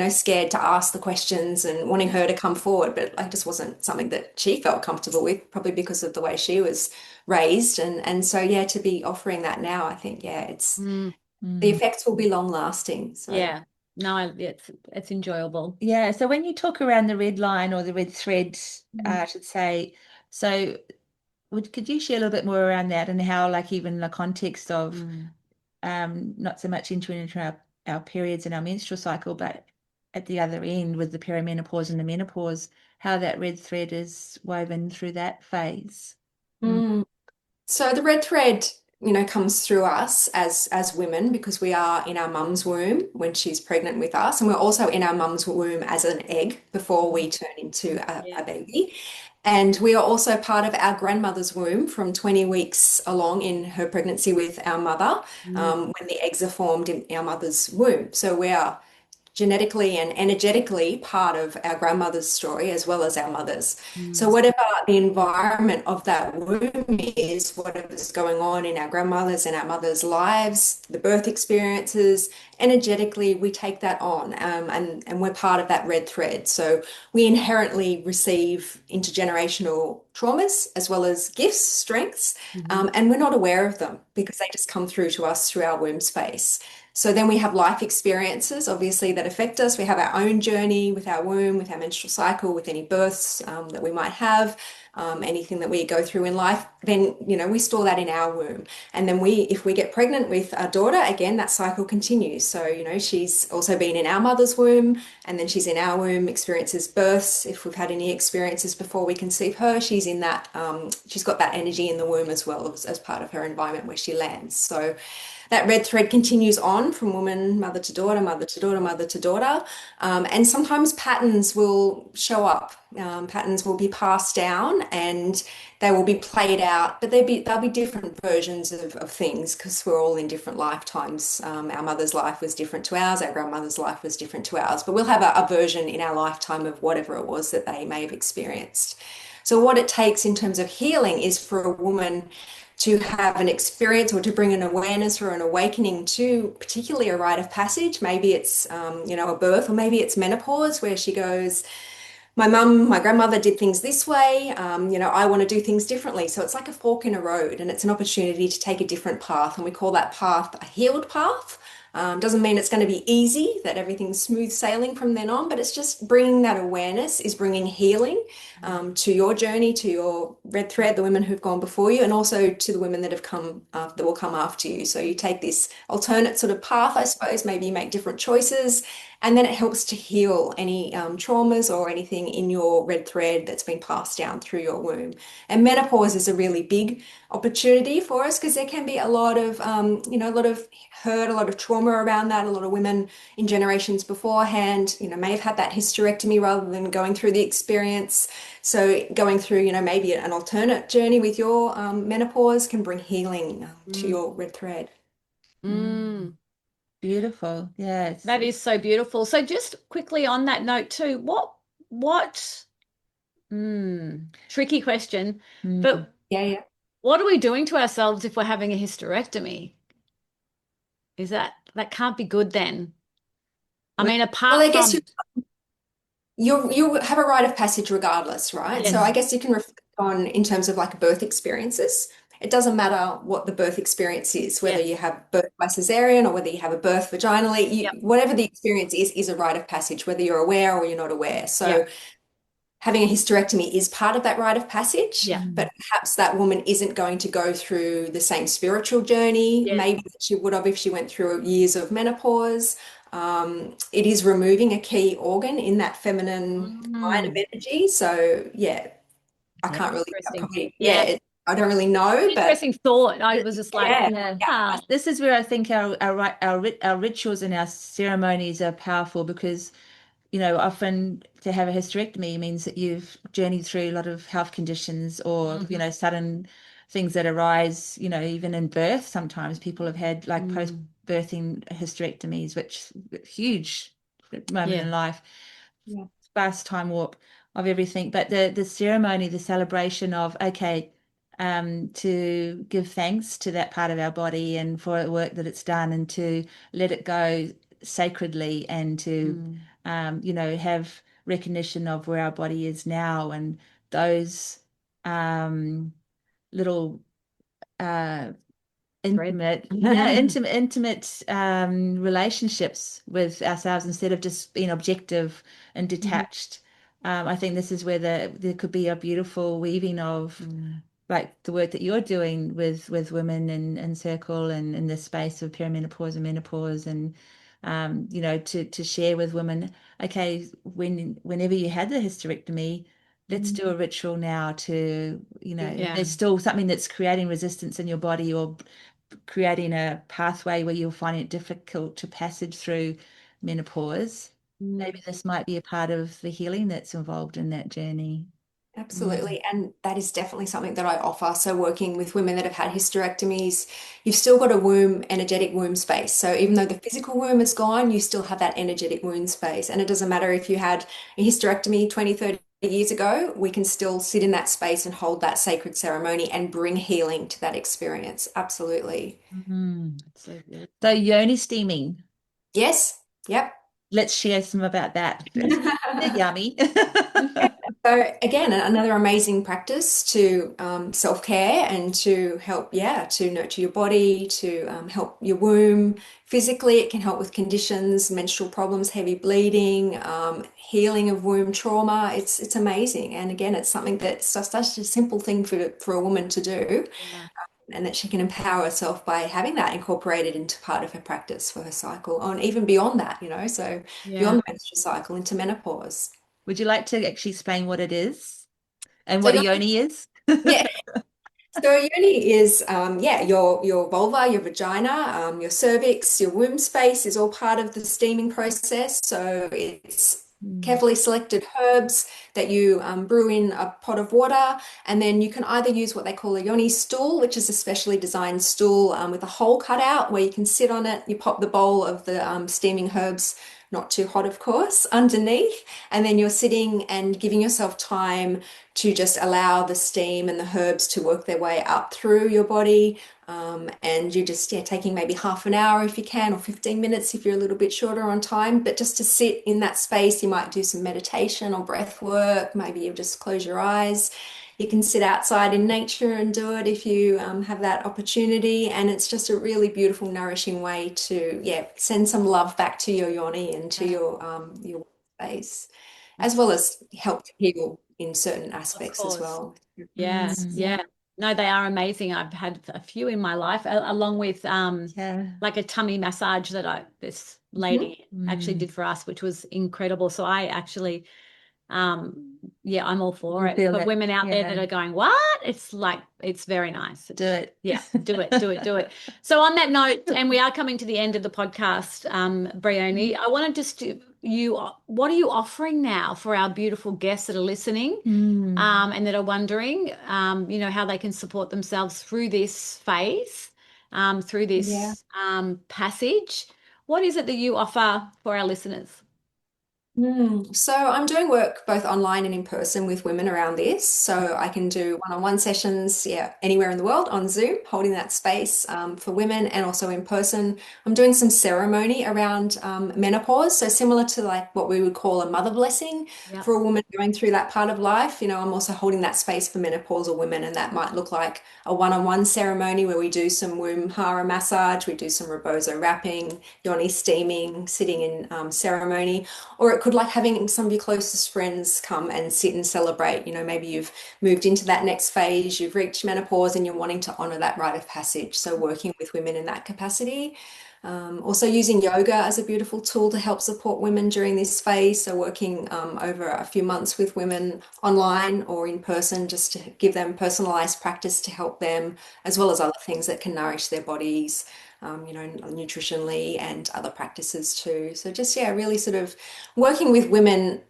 scared to ask the questions and wanting her to come forward, but like just wasn't something that she felt comfortable with, probably because of the way she was raised, and so yeah, to be offering that now, I think it's Mm, the effects will be long lasting. So. yeah. No, it's enjoyable. Yeah, so when you talk around the red line or the red thread, I should say, so could you share a little bit more around that and how, like, even the context of not so much entering into our periods and our menstrual cycle, but at the other end with the perimenopause and the menopause, how that red thread is woven through that phase? Mm. So the red thread, comes through us as women because we are in our mum's womb when she's pregnant with us, and we're also in our mum's womb as an egg before we turn into a baby. And we are also part of our grandmother's womb from 20 weeks along in her pregnancy with our mother, when the eggs are formed in our mother's womb. So we are genetically and energetically part of our grandmother's story as well as our mother's. So whatever the environment of that womb is, whatever's going on in our grandmother's and our mother's lives, the birth experiences, energetically we take that on, and we're part of that red thread. So we inherently receive intergenerational traumas as well as gifts, strengths, and we're not aware of them because they just come through to us through our womb space. So then we have life experiences, obviously, that affect us. We have our own journey with our womb, with our menstrual cycle, with any births that we might have, anything that we go through in life. Then, we store that in our womb. And then if we get pregnant with our daughter, again, that cycle continues. So, she's also been in our mother's womb, and then she's in our womb, experiences births. If we've had any experiences before we conceive her, she's in that, she's got that energy in the womb as well as part of her environment where she lands. So, that red thread continues on from woman, mother to daughter, mother to daughter, mother to daughter. And sometimes patterns will show up. Patterns will be passed down and they will be played out, but they'll be different versions of things because we're all in different lifetimes. Our mother's life was different to ours, our grandmother's life was different to ours, but we'll have a version in our lifetime of whatever it was that they may have experienced. So, what it takes in terms of healing is for a woman to have an experience or to bring an awareness or an awakening to particularly a rite of passage. Maybe it's, a birth, or maybe it's menopause where she goes, my grandmother did things this way. I want to do things differently. So it's like a fork in a road and it's an opportunity to take a different path. And we call that path a healed path. Doesn't mean it's going to be easy, that everything's smooth sailing from then on, but it's just bringing that awareness is bringing healing to your journey, to your red thread, the women who've gone before you, and also to the women that have come, that will come after you. So you take this alternate sort of path, I suppose, maybe you make different choices, and then it helps to heal any traumas or anything in your red thread that's been passed down through your womb. And menopause is a really big opportunity for us because there can be a lot of, a lot of hurt, a lot of trauma around that. A lot of women in generations beforehand, may have had that hysterectomy rather than going through the experience. So going through, maybe an alternate journey with your menopause can bring healing to your red thread. Beautiful. Yes. That is so beautiful. So just quickly on that note too, what tricky question, but Yeah. what are we doing to ourselves if we're having a hysterectomy? Is that can't be good then? I mean, apart Well, I guess from you have a rite of passage regardless, right? Yes. So I guess you can reflect on in terms of like birth experiences. It doesn't matter what the birth experience is, whether Yes. you have birth by cesarean or whether you have a birth vaginally, Yep. whatever the experience is a rite of passage, whether you're aware or you're not aware. So Yep. having a hysterectomy is part of that rite of passage, Yeah. but perhaps that woman isn't going to go through the same spiritual journey, Yes. maybe that she would have if she went through years of menopause. It is removing a key organ in that feminine line of energy. So yeah, I can't really Interesting. probably, Yeah. I don't really know, but Interesting thought. I was just like, Yeah. This is where I think our rituals and our ceremonies are powerful because, often to have a hysterectomy means that you've journeyed through a lot of health conditions or, sudden things that arise, even in birth. Sometimes people have had like post-birthing hysterectomies, which huge moment in life. Yeah. Fast time warp of everything. But the ceremony, the celebration of, okay, to give thanks to that part of our body and for the work that it's done and to let it go sacredly and to have recognition of where our body is now and those little intimate relationships with ourselves instead of just being objective and detached. I think this is where there could be a beautiful weaving of like the work that you're doing with women in circle and in this space of perimenopause and menopause and to share with women, okay, whenever you had the hysterectomy, let's do a ritual now to, there's still something that's creating resistance in your body or creating a pathway where you're finding it difficult to passage through menopause. Maybe this might be a part of the healing that's involved in that journey. Absolutely. And that is definitely something that I offer. So working with women that have had hysterectomies, you've still got a energetic womb space. So even though the physical womb is gone, you still have that energetic womb space. And it doesn't matter if you had a hysterectomy 20, 30 years ago, we can still sit in that space and hold that sacred ceremony and bring healing to that experience. Absolutely. So good. So yoni steaming. Yes. Yep. Let's share some about that. They're yummy. So again, another amazing practice to self-care and to help, to nurture your body, to help your womb physically. It can help with conditions, menstrual problems, heavy bleeding, healing of womb trauma. It's amazing. And again, it's something that's just such a simple thing for a woman to do. And that she can empower herself by having that incorporated into part of her practice for her cycle, and even beyond that, so beyond the menstrual cycle into menopause. Would you like to actually explain what it is and So what a yoni is? yeah. So yoni is your vulva, your vagina, your cervix, your womb space is all part of the steaming process. So it's carefully selected herbs that you brew in a pot of water, and then you can either use what they call a yoni stool, which is a specially designed stool with a hole cut out where you can sit on it. You pop the bowl of the steaming herbs, not too hot, of course, underneath, and then you're sitting and giving yourself time to just allow the steam and the herbs to work their way up through your body. And you're just taking maybe half an hour if you can, or 15 minutes if you're a little bit shorter on time. But just to sit in that space, you might do some meditation or breath work. Maybe you just close your eyes. You can sit outside in nature and do it if you have that opportunity. And it's just a really beautiful, nourishing way to send some love back to your yoni and to your space, as well as help to heal in certain aspects as well. Yeah, yeah. No, they are amazing. I've had a few in my life, along with like a tummy massage that this lady actually did for us, which was incredible. So I actually, I'm all for it. For women out there that are going, what? It's like, it's very nice. Do it. Yeah, do it. So on that note, and we are coming to the end of the podcast, Briony, I wanted just to what are you offering now for our beautiful guests that are listening and that are wondering, how they can support themselves through this phase, through this passage? What is it that you offer for our listeners? So I'm doing work both online and in person with women around this. So I can do one-on-one sessions, anywhere in the world on Zoom, holding that space for women, and also in person. I'm doing some ceremony around menopause. So similar to like what we would call a mother blessing for a woman going through that part of life. I'm also holding that space for menopausal women, and that might look like a one-on-one ceremony where we do some womb hara massage, we do some rebozo wrapping, yoni steaming, sitting in ceremony, or it could like having some of your closest friends come and sit and celebrate. Maybe you've moved into that next phase, you've reached menopause, and you're wanting to honor that rite of passage. So working with women in that capacity. Also using yoga as a beautiful tool to help support women during this phase. So working over a few months with women online or in person, just to give them personalized practice to help them, as well as other things that can nourish their bodies, nutritionally, and other practices too. So just, really sort of working with women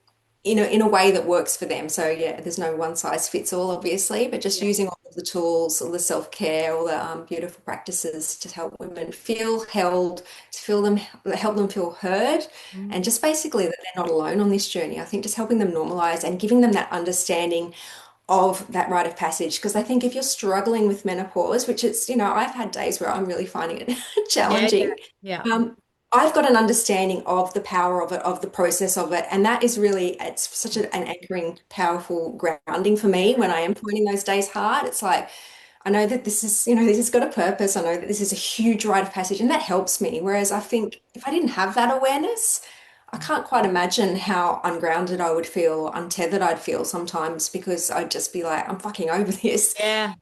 in a way that works for them. So there's no one size fits all, obviously, but just using all of the tools, all the self-care, all the beautiful practices to help women feel held, help them feel heard, and just basically that they're not alone on this journey. I think just helping them normalize and giving them that understanding of that rite of passage. Because I think if you're struggling with menopause, which it's, I've had days where I'm really finding it challenging. I've got an understanding of the power of it, of the process of it. And that is really, it's such an anchoring, powerful grounding for me when I am finding those days hard. It's like, I know that this is, this has got a purpose. I know that this is a huge rite of passage, and that helps me. Whereas I think if I didn't have that awareness, I can't quite imagine how ungrounded I would feel or untethered I'd feel sometimes, because I'd just be like, I'm fucking over this. Yeah.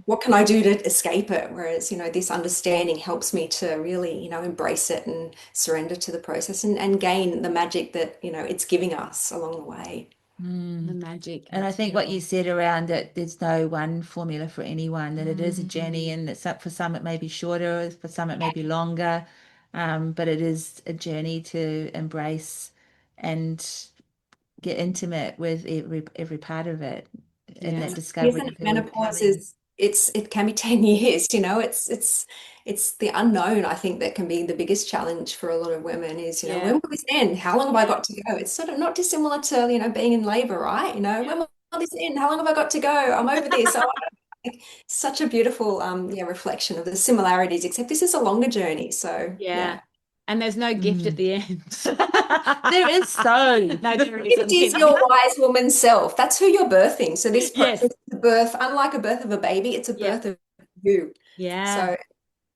What can I do to escape it? Whereas, this understanding helps me to really, embrace it and surrender to the process and gain the magic that, it's giving us along the way. The magic. And I think what you said around it, there's no one formula for anyone, that it is a journey, and it's up for some it may be shorter, for some it may be longer, but it is a journey to embrace and get intimate with every part of it, and that discovery Isn't of it, who we're menopause becoming. it can be 10 years, it's the unknown, I think, that can be the biggest challenge for a lot of women is, when will this end? How long have I got to go? It's sort of not dissimilar to, being in labor, right? When will this end? How long have I got to go? I'm over this. So such a beautiful reflection of the similarities, except this is a longer journey. So and there's no gift at the end. There is so. No, there it is your wise woman self. That's who you're birthing. So this process is a birth, unlike a birth of a baby, it's a birth of you. So,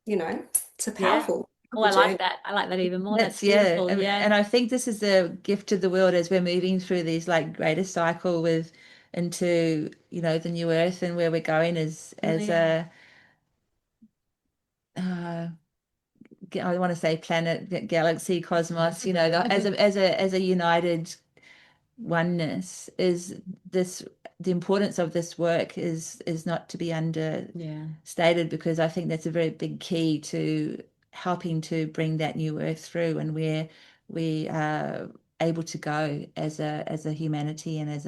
it's a powerful I like that. I like that even more. That's beautiful. And I think this is the gift to the world as we're moving through these like greater cycle into the new earth, and where we're going as a I want to say planet, galaxy, cosmos, as a united oneness is this. The importance of this work is not to be understated, because I think that's a very big key to helping to bring that new earth through, and where we are able to go as a humanity and as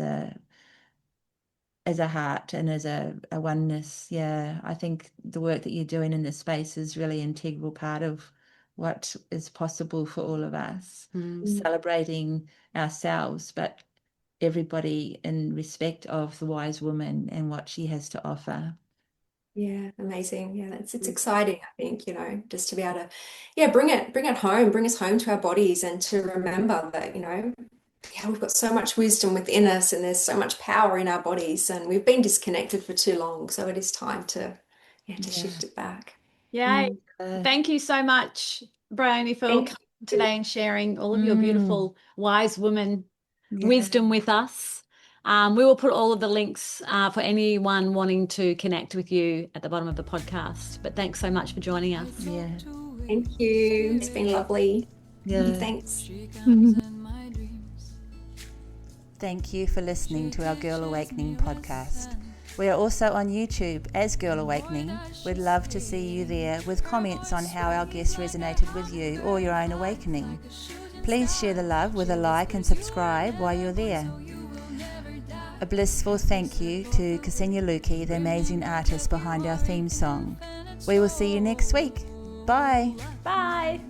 a heart and as a oneness. Yeah, I think the work that you're doing in this space is really an integral part of what is possible for all of us, celebrating ourselves, but everybody in respect of the wise woman and what she has to offer. Yeah, amazing. Yeah, it's exciting, I think, just to be able to, bring it home, bring us home to our bodies, and to remember that, we've got so much wisdom within us, and there's so much power in our bodies, and we've been disconnected for too long. So it is time to shift it back. Yay. Thank you so much, Briony, for coming today and sharing all of your beautiful wise woman wisdom with us. We will put all of the links for anyone wanting to connect with you at the bottom of the podcast. But thanks so much for joining us. Yeah. Thank you. It's been lovely. Yeah. Thanks. Thank you for listening to our Girl Awakening podcast. We are also on YouTube as Girl Awakening. We'd love to see you there with comments on how our guests resonated with you or your own awakening. Please share the love with a like and subscribe while you're there. A blissful thank you to Ksenia Luki, the amazing artist behind our theme song. We will see you next week. Bye. Bye.